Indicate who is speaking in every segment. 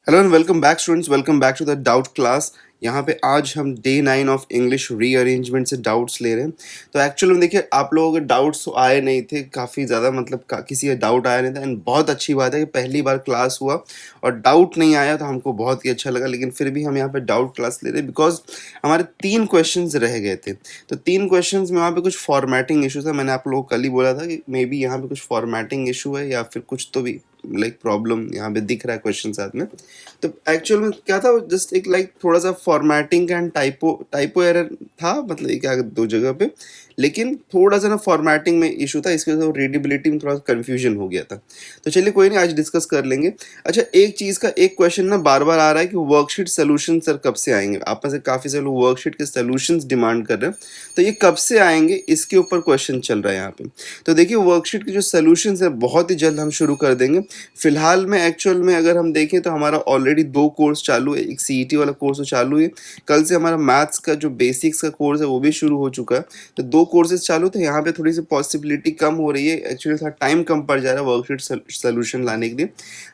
Speaker 1: Hello and welcome back students, welcome back to the doubt class. यहाँ पे आज हम डे 9 ऑफ इंग्लिश रीअरेंजमेंट से डाउट्स ले रहे हैं। तो एक्चुअली में देखिए, आप लोगों के डाउट्स तो आए नहीं थे काफ़ी ज़्यादा, मतलब किसी का डाउट आया नहीं था। एंड बहुत अच्छी बात है कि पहली बार क्लास हुआ और डाउट नहीं आया, तो हमको बहुत ही अच्छा लगा। लेकिन फिर भी हम यहाँ पे डाउट क्लास ले रहे हैं बिकॉज हमारे 3 क्वेश्चंस रह गए थे। तो 3 क्वेश्चंस में वहाँ पे कुछ फॉर्मेटिंग इशू था। मैंने आप लोगों को कल ही बोला था कि मे बी यहाँ पे कुछ फॉर्मेटिंग इशू है या फिर कुछ तो भी प्रॉब्लम यहाँ पे दिख रहा है क्वेश्चन साथ में। तो एक्चुअल में क्या था, जस्ट एक थोड़ा सा फॉर्मेटिंग एंड टाइपो एरर था, मतलब एक या दो जगह पे। लेकिन थोड़ा सा ना फॉर्मेटिंग में इशू था, इसकी वजह से रीडेबिलिटी में थोड़ा सा कंफ्यूजन हो गया था। तो चलिए कोई नहीं, आज डिस्कस कर लेंगे। अच्छा, एक चीज़ का एक क्वेश्चन ना बार बार आ रहा है कि वर्कशीट सोल्यूशन सर कब से आएंगे। आप में से काफ़ी सारे लोग वर्कशीट के सोल्यूशंस डिमांड कर रहे हैं, तो ये कब से आएंगे इसके ऊपर क्वेश्चन चल रहा है यहाँ पे। तो देखिए, वर्कशीट के जो सोल्यूशंस है बहुत ही जल्द हम शुरू कर देंगे। फिलहाल में एक्चुअल में अगर हम देखें तो हमारा ऑलरेडी 2 कोर्स चालू है। एक सीईटी वाला कोर्स तो चालू है, कल से हमारा मैथ्स का जो बेसिक्स का कोर्स है वो भी शुरू हो चुका है। तो 2 कोर्सेज चालू थे। यहाँ पे थोड़ी सी पॉसिबिलिटी कम हो रही है, एक्चुअली थोड़ा टाइम कम पड़ जा रहा है वर्कशीट सोल्यूशन लाने के लिए।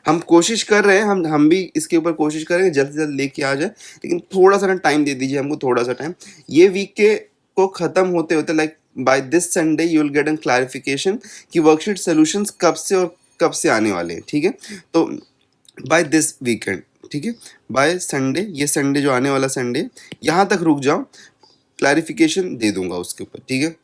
Speaker 1: हम कोशिश कर रहे हैं, हम भी इसके ऊपर कोशिश करेंगे जल्द से जल्द लेके आ जाए, लेकिन थोड़ा सा ना टाइम दे दीजिए हमको, थोड़ा सा टाइम। ये वीक के को ख़त्म होते होते by this Sunday you will get an clarification कि वर्कशीट सॉल्यूशंस कब से आने वाले हैं। ठीक है, तो बाय दिस वीकेंड, ठीक है, बाय संडे, ये संडे जो आने वाला संडे, यहाँ तक रुक जाओ, क्लैरिफिकेशन दे दूंगा उसके ऊपर। ठीक है,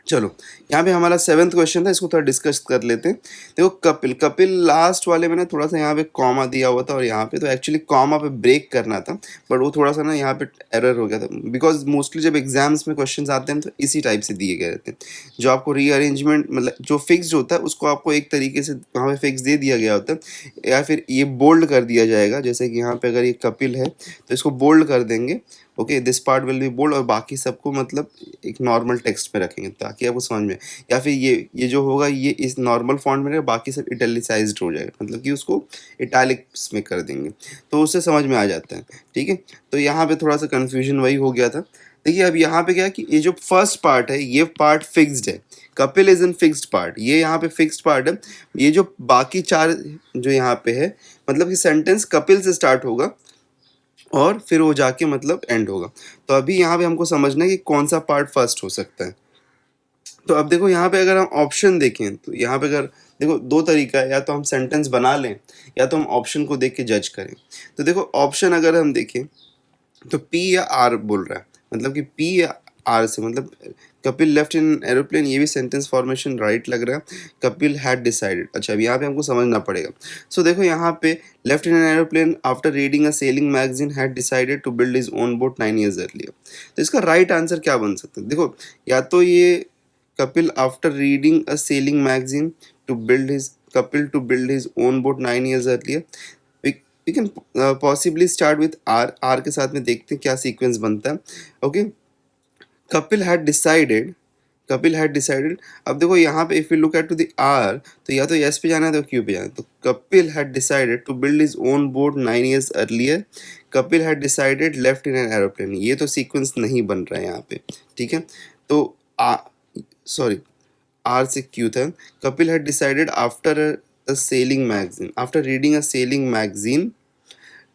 Speaker 1: चलो यहाँ पे हमारा 7th क्वेश्चन था, इसको थोड़ा डिस्कस कर लेते हैं। देखो, कपिल कपिल लास्ट वाले में ना थोड़ा सा यहाँ पे कॉमा दिया हुआ था, और यहाँ पे तो एक्चुअली कॉमा पे ब्रेक करना था, बट वो थोड़ा सा ना यहाँ पे एरर हो गया था। बिकॉज मोस्टली जब एग्जाम्स में क्वेश्चंस आते हैं तो इसी टाइप से दिए गए रहते हैं। जो आपको रीअरेंजमेंट मतलब जो फिक्स होता है उसको आपको एक तरीके से वहाँ पे फिक्स दे दिया गया होता है, या फिर ये बोल्ड कर दिया जाएगा। जैसे कि यहाँ पे अगर ये कपिल है तो इसको बोल्ड कर देंगे, okay, this part will be bold, और बाकी सबको मतलब एक नॉर्मल टेक्स्ट में रखेंगे ताकि आपको समझ में। या फिर ये जो होगा ये इस नॉर्मल फॉन्ट में रहेगा, बाकी सब इटैलिसाइज्ड हो जाएगा, मतलब कि उसको इटैलिक्स में कर देंगे, तो उससे समझ में आ जाता है। ठीक है, तो यहाँ पे थोड़ा सा कन्फ्यूजन वही हो गया था। देखिए, अब यहाँ पे क्या है कि ये जो फर्स्ट पार्ट है ये पार्ट फिक्स्ड है, Kapil is in fixed part, ये यहाँ पे फिक्स्ड पार्ट है। ये जो बाकी 4 जो यहाँ पे है, मतलब कि सेंटेंस कपिल से स्टार्ट होगा और फिर वो जाके मतलब एंड होगा। तो अभी यहाँ पे हमको समझना है कि कौन सा पार्ट फर्स्ट हो सकता है। तो अब देखो, यहाँ पे अगर हम ऑप्शन देखें तो यहाँ पे अगर देखो 2 तरीका है, या तो हम सेंटेंस बना लें या तो हम ऑप्शन को देख के जज करें। तो देखो, ऑप्शन अगर हम देखें तो पी या आर बोल रहा है, मतलब कि पी या आर से मतलब कपिल लेफ्ट इन एरोप्लेन, ये भी सेंटेंस फॉर्मेशन राइट लग रहा है। कपिल हैड डिसाइडेड, अच्छा अब यहाँ पे हमको समझना पड़ेगा। सो देखो, यहाँ पे left in an aeroplane after reading a sailing magazine had decided to build his own boat 9 years earlier. तो इसका राइट आंसर क्या बन सकता है? देखो, या तो ये Kapil after reading a sailing magazine to build his Kapil to build his own boat 9 years earlier. We can possibly start with R, R के साथ में देखते हैं क्या सीक्वेंस बनता है। Okay, Kapil had decided, Kapil had decided. अब देखो यहाँ पे if you look at to the R, तो या तो यस पे जाना है तो क्यू पे जाना है। तो Kapil had decided to build his own boat 9 years earlier, Kapil had decided left in an aeroplane, ये तो सीक्वेंस नहीं बन रहा है यहाँ पे। ठीक है, तो सॉरी, आर से क्यू था। Kapil had decided after a sailing magazine, after reading a sailing magazine,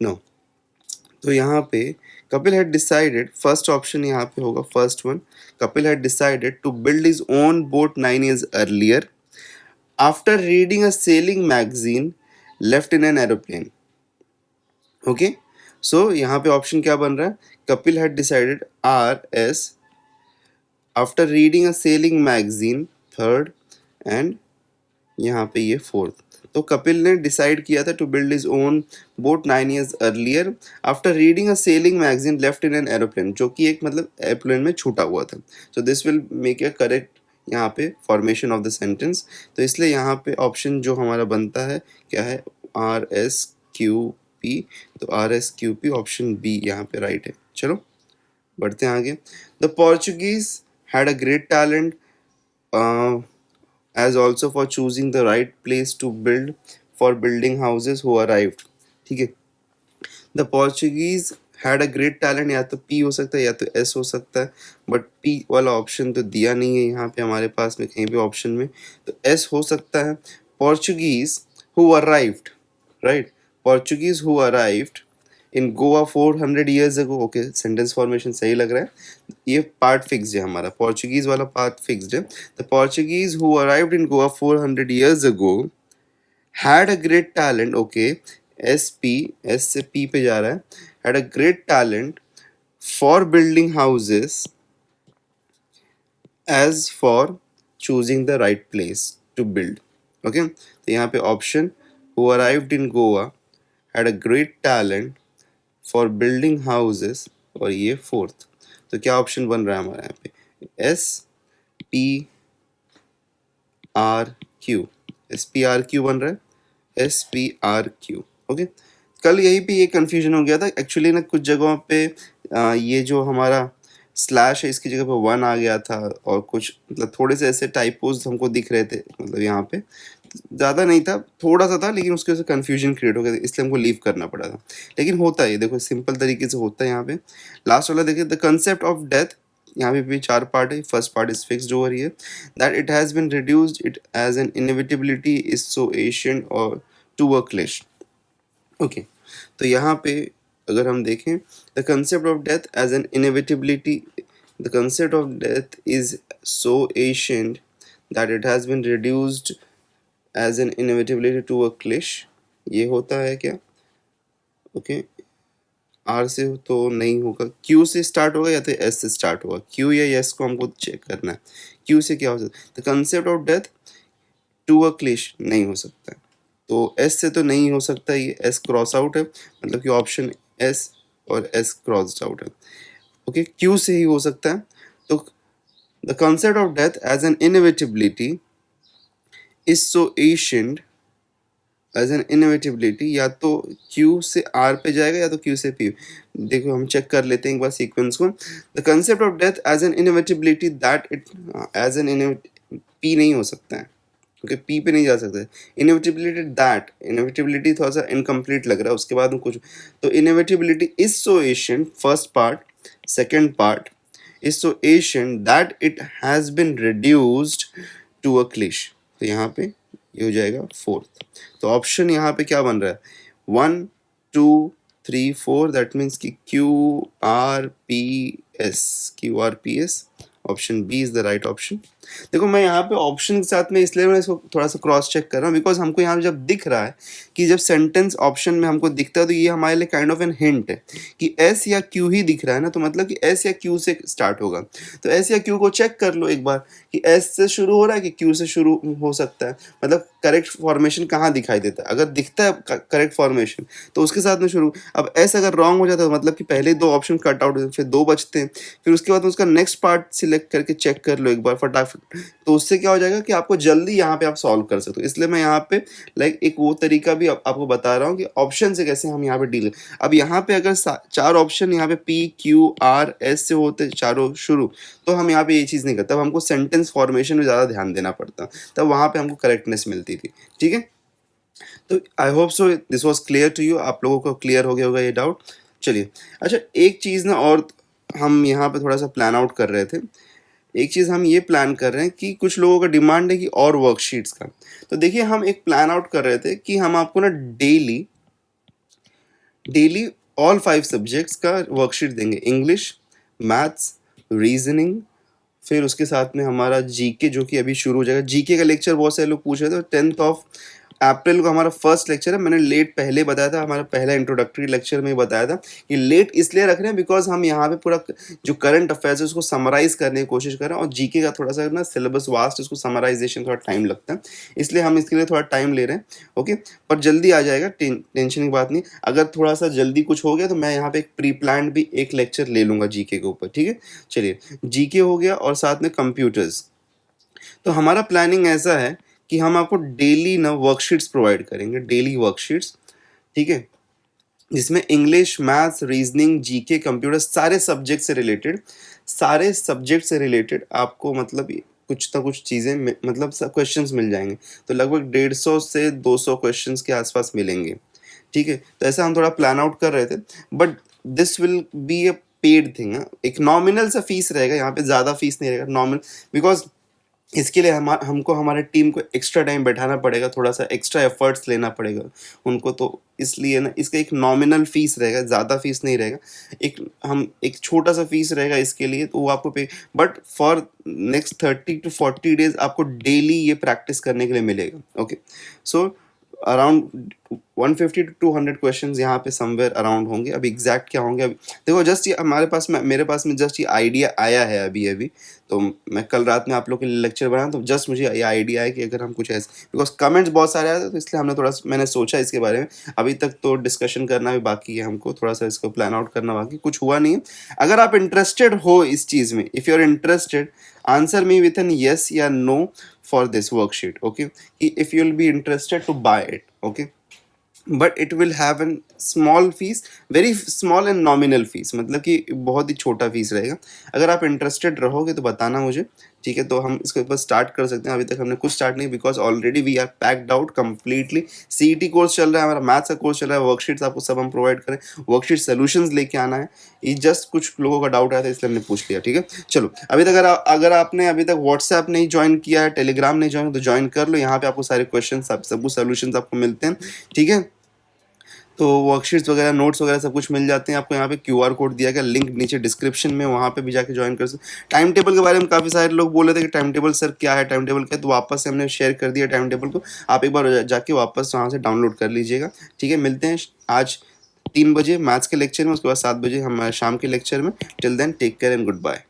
Speaker 1: no. तो यहाँ पे Kapil had decided, first option यहाँ पे होगा, first one, Kapil had decided to build his own boat 9 years earlier after reading a sailing magazine left in an aeroplane. Okay, so यहाँ पे option क्या बन रहा है? Kapil had decided, R S, after reading a sailing magazine third, and यहाँ पे ये fourth. तो कपिल ने डिसाइड किया था to build his own boat 9 years earlier after reading a sailing magazine left in an aeroplane, जो कि एक मतलब एरोप्लेन में छूटा हुआ था। So this will make a correct यहाँ पे फॉर्मेशन ऑफ द सेंटेंस। तो इसलिए यहाँ पे ऑप्शन जो हमारा बनता है क्या है? R S Q P. तो R S Q P, option B यहाँ पे राइट है। चलो बढ़ते हैं आगे। The Portuguese had a great talent as also for choosing the right place to build for building houses who arrived। ठीक है, the Portuguese had a great talent, या तो पी हो सकता है या तो एस हो सकता है, बट पी वाला ऑप्शन तो दिया नहीं है यहाँ पे हमारे पास में कहीं भी ऑप्शन में, तो एस हो सकता है। Portuguese who arrived, right, Portuguese who arrived in Goa 400 years ago. Okay, sentence formation सही लग रहा है. ये part fixed है हमारा. Portuguese वाला part fixed है. The Portuguese who arrived in Goa 400 years ago had a great talent. Okay, S से P पे जा रहा है. Had a great talent for building houses as for choosing the right place to build. Okay, तो यहाँ पे option who arrived in Goa had a great talent for building houses और ये fourth. तो क्या ऑप्शन बन रहा है हमारा यहाँ पे? S P R Q. SPRQ बन रहा है. SPRQ. ओके, कल यही पे ये कंफ्यूजन हो गया था एक्चुअली ना. कुछ जगहों पे ये जो हमारा स्लैश है इसकी जगह पे 1 आ गया था और कुछ मतलब थोड़े से ऐसे टाइपोज हमको दिख रहे थे. मतलब यहाँ पे ज़्यादा नहीं था, थोड़ा सा था, लेकिन उसके वजह से कन्फ्यूजन क्रिएट हो गया था, इसलिए हमको लीव करना पड़ा था. लेकिन होता है, देखो सिंपल तरीके से होता है. यहाँ पे लास्ट वाला देखिए, द कंसेप्ट ऑफ डेथ. यहाँ पे भी 4 पार्ट है. First part is fixed over here, that it has been reduced it as an inevitability is so ancient और टू अ क्लिश. ओके, तो यहाँ पे अगर हम देखें, the concept of death as an inevitability, the concept of death is so ancient that it has been reduced as an inevitability to a cliche. ये होता है क्या? ओके, आर से तो नहीं होगा, क्यू से स्टार्ट होगा या तो एस से स्टार्ट होगा. क्यू या एस को हमको चेक करना है. क्यू से क्या हो सकता है? The concept of death to a cliche नहीं हो सकता है, तो एस से तो नहीं हो सकता. ये एस क्रॉस आउट है, मतलब कि ऑप्शन एस और एस क्रॉस्ड आउट है. ओके, क्यू से ही हो सकता है. तो the concept of death as an inevitability is so ancient as an inevitability, या तो क्यू से आर पे जाएगा या तो क्यू से पी. देखो हम चेक कर लेते हैं एक बार सीक्वेंस को. The concept of death as an inevitability that it as an P नहीं हो सकता है. ओके, पी पे नहीं जा सकता. इनएविटेबिलिटी दैट, इनएविटेबिलिटी थोड़ा सा इनकम्प्लीट लग रहा है, उसके बाद में कुछ. तो inevitability is so ancient, first part. Second part is so ancient that it has been reduced to a cliche. तो यहाँ पे ये हो जाएगा फोर्थ. तो ऑप्शन यहाँ पे क्या बन रहा है? 1 2 3 4, दैट मीन्स कि QRPS. Option B is the right option. देखो मैं यहाँ पे ऑप्शन के साथ में इसलिए मैं इसको थोड़ा सा क्रॉस चेक कर रहा हूँ, बिकॉज हमको यहाँ जब दिख रहा है कि जब सेंटेंस ऑप्शन में हमको दिखता है तो ये हमारे लिए काइंड ऑफ एन हिंट है कि एस या क्यू ही दिख रहा है ना, तो मतलब कि एस या क्यू से स्टार्ट होगा. तो एस या क्यू को चेक कर लो एक बार कि एस से शुरू हो रहा है कि क्यू से शुरू हो सकता है. मतलब करेक्ट फॉर्मेशन कहाँ दिखाई देता है? अगर दिखता है करेक्ट फॉर्मेशन तो उसके साथ में शुरू. अब एस अगर रॉन्ग हो जाता है मतलब कि पहले 2 ऑप्शन कट आउट, फिर 2 बचते हैं, फिर उसके बाद उसका नेक्स्ट पार्ट सिलेक्ट करके चेक कर लो एक बार फटाफट. तो उससे क्या हो जाएगा कि आपको जल्दी यहाँ पे आप सॉल्व कर सकते हो. इसलिए मैं यहाँ पे एक वो तरीका भी आपको बता रहा हूँ कि ऑप्शन से कैसे हम यहाँ पे डील. अब यहाँ पे अगर 4 ऑप्शन यहाँ पे पी क्यू आर एस से होते चारों शुरू, तो हम यहाँ पे ये चीज़ नहीं करते. तब हमको सेंटेंस फॉर्मेशन में ज़्यादा ध्यान देना पड़ता, तब वहाँ पे हमको करेक्टनेस मिलती थी. ठीक है, तो I hope so this was clear to you. आप लोगों को क्लियर हो गया होगा ये डाउट. चलिए, अच्छा एक चीज़ ना और हम यहाँ पे थोड़ा सा प्लान आउट कर रहे थे. एक चीज़ हम ये प्लान कर रहे हैं कि कुछ लोगों का डिमांड है कि और वर्कशीट्स का. तो देखिए हम एक प्लान आउट कर रहे थे कि हम आपको ना डेली ऑल 5 सब्जेक्ट्स का वर्कशीट देंगे. इंग्लिश, मैथ्स, रीजनिंग, फिर उसके साथ में हमारा जीके जो कि अभी शुरू हो जाएगा. जीके का लेक्चर बहुत सारे लोग पूछ रहे थे. 10 अप्रैल को हमारा फर्स्ट लेक्चर है. मैंने लेट पहले बताया था, हमारा पहला इंट्रोडक्टरी लेक्चर में ही बताया था कि लेट इसलिए रख रहे हैं बिकॉज हम यहाँ पे पूरा जो करंट अफेयर्स है उसको समराइज करने की कोशिश कर रहे हैं. और जीके का थोड़ा सा ना सिलेबस वास्ट, उसको समराइजेशन थोड़ा टाइम लगता है, इसलिए हम इसके लिए थोड़ा टाइम ले रहे हैं. ओके, पर जल्दी आ जाएगा, टेंशन की बात नहीं. अगर थोड़ा सा जल्दी कुछ हो गया तो मैं यहाँ पे एक प्री प्लान भी एक लेक्चर ले लूँगा जीके के ऊपर. ठीक है, चलिए जीके हो गया और साथ में कंप्यूटर्स. तो हमारा प्लानिंग ऐसा है कि हम आपको डेली ना वर्कशीट्स प्रोवाइड करेंगे, डेली वर्कशीट्स. ठीक है, जिसमें English, maths, reasoning, GK, computer सारे सब्जेक्ट से रिलेटेड आपको मतलब कुछ ना कुछ चीज़ें मतलब सब क्वेश्चंस मिल जाएंगे. तो लगभग 150 से 200 क्वेश्चंस के आसपास मिलेंगे. ठीक है, तो ऐसा हम थोड़ा प्लान आउट कर रहे थे, but this will be A paid thing. एक नॉमिनल सा फीस रहेगा यहाँ पे, ज़्यादा फीस नहीं रहेगा, नॉमिनल. बिकॉज इसके लिए हमको हमारे टीम को एक्स्ट्रा टाइम बैठाना पड़ेगा, थोड़ा-सा एक्स्ट्रा एफर्ट्स लेना पड़ेगा उनको, तो इसलिए ना इसका एक नॉमिनल फ़ीस रहेगा, ज़्यादा फ़ीस नहीं रहेगा। एक छोटा-सा फ़ीस रहेगा इसके लिए, तो वो आपको पे, but for next 30 to 40 days आपको डेली ये प्रैक्टिस करने के लिए मिलेगा, okay. So around 150 to 200 questions यहाँ पे समवेयर अराउंड होंगे। अब एग्जैक्ट क्या होंगे, अभी देखो, जस्ट ये मेरे पास में जस्ट ये आइडिया आया है अभी अभी। तो मैं कल रात में आप लोग के लिए लेक्चर बनाया, तो जस्ट मुझे ये आइडिया है कि अगर हम कुछ ऐसे, बिकॉज कमेंट्स बहुत सारे आए थे, तो इसलिए हमने मैंने सोचा इसके बारे में। अभी तक तो डिस्कशन करना भी बाकी है, हमको थोड़ा सा इसको प्लान आउट करना बाकी, कुछ हुआ नहीं है। अगर आप इंटरेस्टेड हो इस चीज़ में, if you are interested, answer me with an yes या no for this worksheet, okay, if you'll be interested to buy it, okay, but it will have an small fees, very small and nominal fees, मतलब कि बहुत ही छोटा fees रहेगा। अगर आप interested रहोगे तो बताना मुझे, ठीक है। तो हम इसके ऊपर स्टार्ट कर सकते हैं। अभी तक हमने कुछ स्टार्ट नहीं, because already we are packed out completely. CET course चल रहा है हमारा, मैथ्स का कोर्स चल रहा है, वर्कशीट्स आपको सब हम प्रोवाइड करें, वर्कशीट सोल्यूशंस लेके आना है। ये जस्ट कुछ लोगों का डाउट आया था, इसलिए हमने पूछ लिया, ठीक है। चलो, अभी तक अगर आपने अभी तक व्हाट्सएप नहीं ज्वाइन किया है, टेलीग्राम नहीं ज्वाइन, तो ज्वाइन कर लो। यहाँ पे आपको सारे क्वेश्चन सब सोल्यूशन आपको मिलते हैं, ठीक है। तो वर्कशीट्स वगैरह, नोट्स वगैरह सब कुछ मिल जाते हैं आपको। यहाँ पे क्यूआर कोड दिया गया, लिंक नीचे डिस्क्रिप्शन में, वहाँ पे भी जाके ज्वाइन कर सकते। टाइम टेबल के बारे में काफ़ी सारे लोग बोल रहे थे कि टाइम टेबल सर क्या है, टाइम टेबल क्या है, तो वापस से हमने शेयर कर दिया टाइम टेबल को। आप एक बार जाके वापस वहाँ से डाउनलोड कर लीजिएगा, ठीक है। मिलते हैं आज 3 बजे मैथ्स के लेक्चर में, उसके बाद 7 बजे हम शाम के लेक्चर में। Till then take care and good bye.